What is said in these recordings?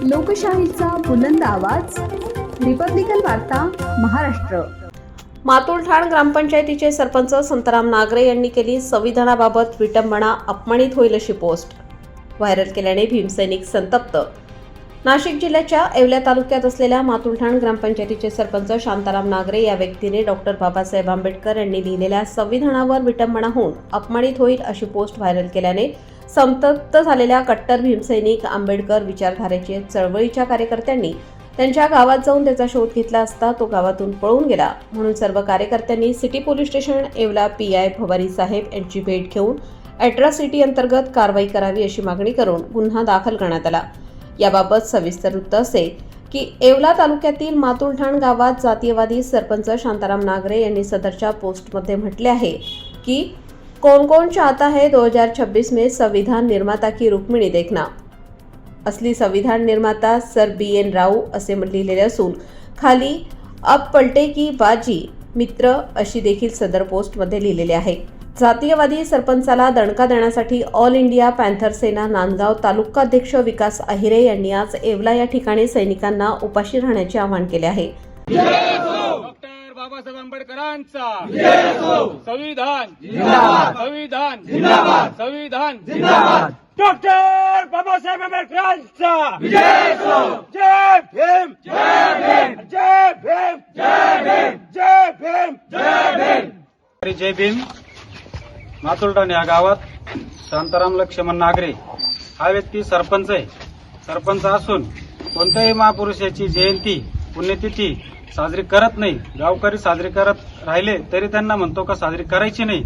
लोकशाहीचा बुलंद आवाज, रिपब्लिकन वार्ता, महाराष्ट्र। मातुलठाण ग्रामपंचायतीचे सरपंच संतराम नागरे यांनी केली संविधानाबाबत विटंबना, अपमानित होईल अशी पोस्ट व्हायरल केल्याने भीमसैनिक संतप्त। नाशिक जिल्ह्याच्या येवला तालुक्यात असलेल्या मातुलठाण ग्रामपंचायतीचे सरपंच शांताराम नागरे या व्यक्तीने डॉक्टर बाबासाहेब आंबेडकर यांनी लिहिलेल्या संविधानावर विटंबना होऊन अपमानित होईल अशी पोस्ट व्हायरल केल्याने संतप्त झालेल्या कट्टर भीमसैनिक आंबेडकर विचारधारेचे चळवळीच्या कार्यकर्त्यांनी त्यांच्या गावात जाऊन त्याचा शोध घेतला असता तो गावातून पळून गेला। म्हणून सर्व कार्यकर्त्यांनी city police station Yeola PI Bhavari साहेब यांची भेट घेऊन अॅट्रॉसिटी अंतर्गत कारवाई करावी अशी मागणी करून गुन्हा दाखल करण्यात आला। याबाबत सविस्तर वृत्त असे की येवला तालुक्यातील मातुलठाण गावात जातीयवादी सरपंच शांताराम नागरे यांनी सदरच्या पोस्टमध्ये म्हटले आहे की कौन कौन चाहता है 2026 में संविधान निर्माता की रुक्मिणी देखना। असली संविधान निर्माता सर BN राव असे लिहिलेले असून खाली अब पलटे की बाजी मित्र अशी देखील सदर पोस्टमध्ये लिहिलेले आहे। जातीयवादी सरपंचाला दणका देण्यासाठी ऑल इंडिया पॅन्थर सेना नांदगाव तालुकाध्यक्ष विकास अहिरे यांनी आज येवला या ठिकाणी सैनिकांना उपाशी राहण्याचे आवाहन केले आहे। डॉक्टर बाबासाहेब आंबेडकरांचा संविधान जिंदाबाद, संविधान जिंदाबाद, संविधान जिंदाबाद। डॉक्टर बाबासाहेब आंबेडकरांचा जय भीम, जय भीम, जय भीम, जय भीम, जय भीम, जय भीम, जय भीम। मातुलठाण या गावात शांताराम लक्ष्मण नागरे हा व्यक्ती सरपंच आहे। सरपंच असून कोणत्याही महापुरुषाची जयंती पुण्यतिथी साजरी करत नाही। गावकरी साजरी करत राहिले तरी त्यांना म्हणतो का साजरी करायची नाही।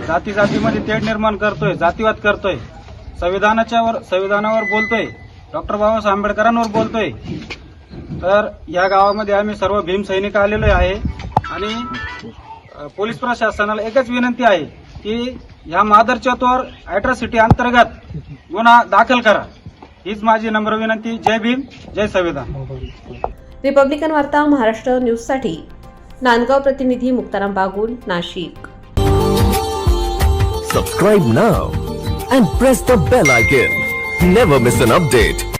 जाती जातीमध्ये तेढ निर्माण करतोय, जातीवाद करतोय, संविधानावर बोलतोय, डॉक्टर बाबासाहेब आंबेडकरांवर बोलतोय। तर या गावामध्ये आम्ही सर्व भीमसैनिक आलेलो आहे आणि पोलीस प्रशासनाला एकच विनंती आहे की या मादरचौथवर अॅट्रॉसिटी अंतर्गत गुन्हा दाखल करा, हीच माझी नम्र विनंती। जय भीम, जय संविधान। रिपब्लिकन वार्ता महाराष्ट्र न्यूजसाठी नांदगाव प्रतिनिधी Muktaram Bagul, Nashik. Subscribe now and press the bell icon. Never miss an update.